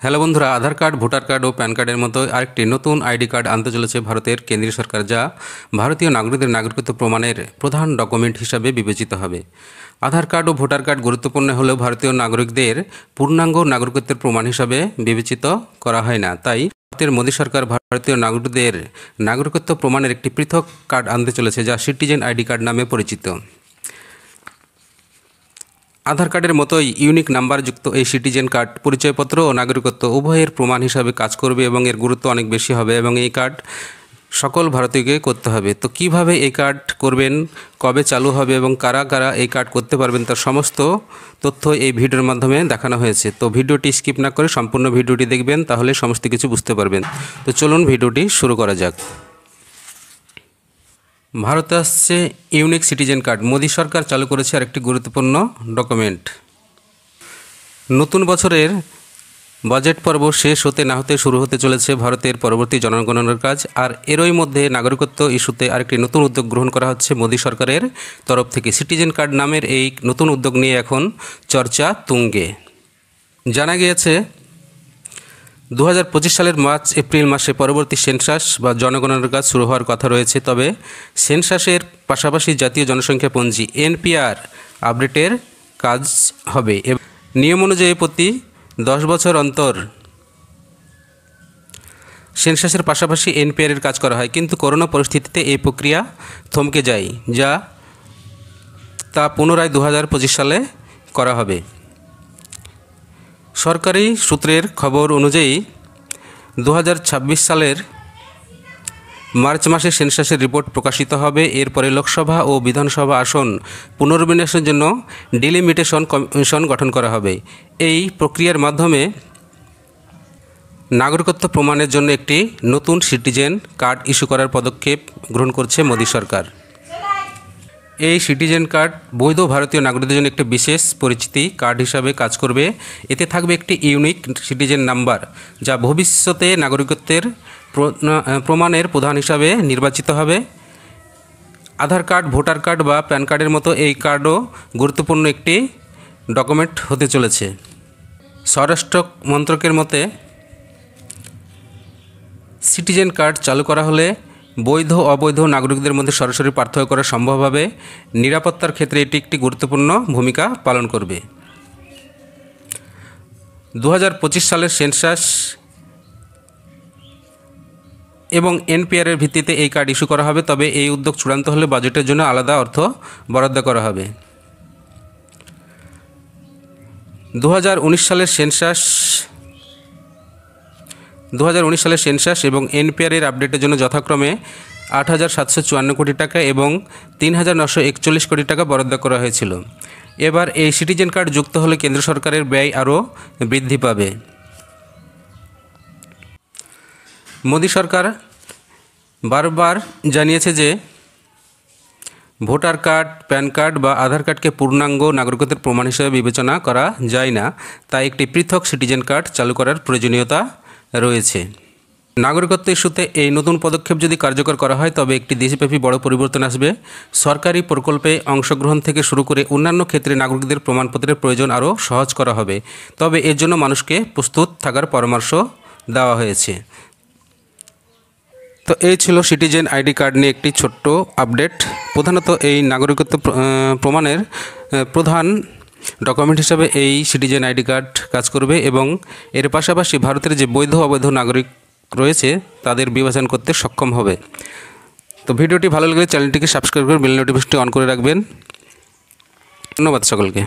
Hello বন্ধুরা, আধার card, voter card ও pan কার্ডের মতো আরেকটি নতুন আইডি কার্ড আনতে চলেছে ভারতের কেন্দ্রীয় সরকার, যা ভারতীয় নাগরিকদের নাগরিকত্ব প্রমাণের প্রধান ডকুমেন্ট হিসাবে বিবেচিত হবে। আধার কার্ড ও ভোটার কার্ড গুরুত্বপূর্ণ হলেও ভারতীয় নাগরিকদের পূর্ণাঙ্গ নাগরিকত্বের প্রমাণ হিসাবে বিবেচিত করা হয় না। তাই ভারতের মোদী সরকার ভারতীয় নাগরিকদের নাগরিকত্ব প্রমাণের একটি পৃথক কার্ড আনতে চলেছে, যা সিটিজেন আইডি কার্ড নামে পরিচিত। আধার কার্ডের মতোই ইউনিক নাম্বারযুক্ত এই সিটিজেন কার্ড পরিচয়পত্র ও নাগরিকত্ব উভয়ের প্রমাণ হিসাবে কাজ করবে এবং এর গুরুত্ব অনেক বেশি হবে এবং এই কার্ড সকল ভারতীয়কে করতে হবে। তো কিভাবে এই কার্ড করবেন, কবে চালু হবে এবং কারা কারা এই কার্ড করতে পারবেন, তার সমস্ত তথ্য এই ভিডিওর মাধ্যমে দেখানো হয়েছে। তো ভিডিওটি স্কিপ না করে সম্পূর্ণ ভিডিওটি দেখবেন, তাহলে সমস্ত কিছু বুঝতে পারবেন। তো চলুন ভিডিওটি শুরু করা যাক। ভারতে আসছে ইউনিক সিটিজেন কার্ড। মোদী সরকার চালু করেছে আরেকটি গুরুত্বপূর্ণ ডকুমেন্ট। নতুন বছরের বাজেট পর্ব শেষ হতে না হতে শুরু হতে চলেছে ভারতের পরবর্তী জনগণনার কাজ, আর এরই মধ্যে নাগরিকত্ব ইস্যুতে আরেকটি নতুন উদ্যোগ গ্রহণ করা হচ্ছে মোদী সরকারের তরফ থেকে। সিটিজেন কার্ড নামের এই নতুন উদ্যোগ নিয়ে এখন চর্চা তুঙ্গে। জানা গিয়েছে 2025 সালের মার্চ এপ্রিল মাসে পরবর্তী সেন্সাস বা জনগণনার কাজ শুরু হওয়ার কথা রয়েছে। তবে সেন্সাসের পাশাপাশি জাতীয় জনসংখ্যা পঞ্জি NPR আপডেটের কাজ হবে। নিয়ম অনুযায়ী প্রতি 10 বছর অন্তর সেন্সাসের পাশাপাশি NPR এর কাজ করা হয়, কিন্তু করোনা পরিস্থিতিতে এই প্রক্রিয়া থমকে যায়, তা পুনরায় 2025 সালে করা হবে। সরকারি সূত্রের খবর অনুযায়ী 2026 সালের মার্চ মাসে সেন্সাসের রিপোর্ট প্রকাশিত হবে। এরপরে লোকসভা ও বিধানসভা আসন পুনর্বিন্যাসের জন্য ডিলিমিটেশন কমিশন গঠন করা হবে। এই প্রক্রিয়ার মাধ্যমে নাগরিকত্ব প্রমাণের জন্য একটি নতুন সিটিজেন কার্ড ইস্যু করার পদক্ষেপ গ্রহণ করছে মোদী সরকার। এই সিটিজেন কার্ড বৈধ ভারতীয় নাগরিকদের জন্য একটি বিশেষ পরিচিতি কার্ড হিসাবে কাজ করবে। এতে থাকবে একটি ইউনিক সিটিজেন নাম্বার, যা ভবিষ্যতে নাগরিকত্বের প্রমাণের প্রধান হিসাবে নির্বাচিত হবে। আধার কার্ড, ভোটার কার্ড বা প্যান কার্ডের মতো এই কার্ডও গুরুত্বপূর্ণ একটি ডকুমেন্ট হতে চলেছে। স্বরাষ্ট্র মন্ত্রকের মতে সিটিজেন কার্ড চালু করা হলে বৈধ অবৈধ নাগরিকদের মধ্যে সরাসরি পার্থক্য করা সম্ভব হবে। নিরাপত্তার ক্ষেত্রে এটি একটি গুরুত্বপূর্ণ ভূমিকা পালন করবে। 2025 সালের সেন্সাস এবং NPR এর ভিত্তিতে এই কার্ড ইস্যু করা হবে। তবে এই উদ্যোগ চূড়ান্ত হলে বাজেটের জন্য আলাদা অর্থ বরাদ্দ করা হবে। 2019 সালের সেন্সাস এবং NPR এর আপডেটের জন্য যথাক্রমে 8,754 কোটি টাকা এবং 3,941 কোটি টাকা বরাদ্দ করা হয়েছিল। এবার এই সিটিজেন কার্ড যুক্ত হলে কেন্দ্র সরকারের ব্যয় আরও বৃদ্ধি পাবে। মোদী সরকার বারবার জানিয়েছে যে ভোটার কার্ড, প্যান কার্ড বা আধার কার্ডকে পূর্ণাঙ্গ নাগরিকত্বের প্রমাণ হিসেবে বিবেচনা করা যায় না, তাই একটি পৃথক সিটিজেন কার্ড চালু করার প্রয়োজনীয়তা রয়েছে। নাগরিকত্ব ইস্যুতে এই নতুন পদক্ষেপ যদি কার্যকর করা হয়, তবে একটি দেশব্যাপী বড় পরিবর্তন আসবে। সরকারি প্রকল্পে অংশগ্রহণ থেকে শুরু করে অন্যান্য ক্ষেত্রে নাগরিকদের প্রমাণপত্রের প্রয়োজন আরও সহজ করা হবে। তবে এর জন্য মানুষকে প্রস্তুত থাকার পরামর্শ দেওয়া হয়েছে। তো এই ছিল সিটিজেন আইডি কার্ড নিয়ে একটি ছোট্ট আপডেট। প্রধানত এই নাগরিকত্ব প্রমাণের প্রধান ডকুমেন্ট হিসাবে এই সিটিজেন আইডি কার্ড কাজ করবে এবং এর পাশাপাশি ভারতের যে বৈধ অবৈধ নাগরিক রয়েছে তাদের বিবেচনা করতে সক্ষম হবে। তো ভিডিওটি ভালো লাগলে চ্যানেলটিকে সাবস্ক্রাইব করে বেল নোটিফিকেশনটি অন করে রাখবেন। ধন্যবাদ সকলকে।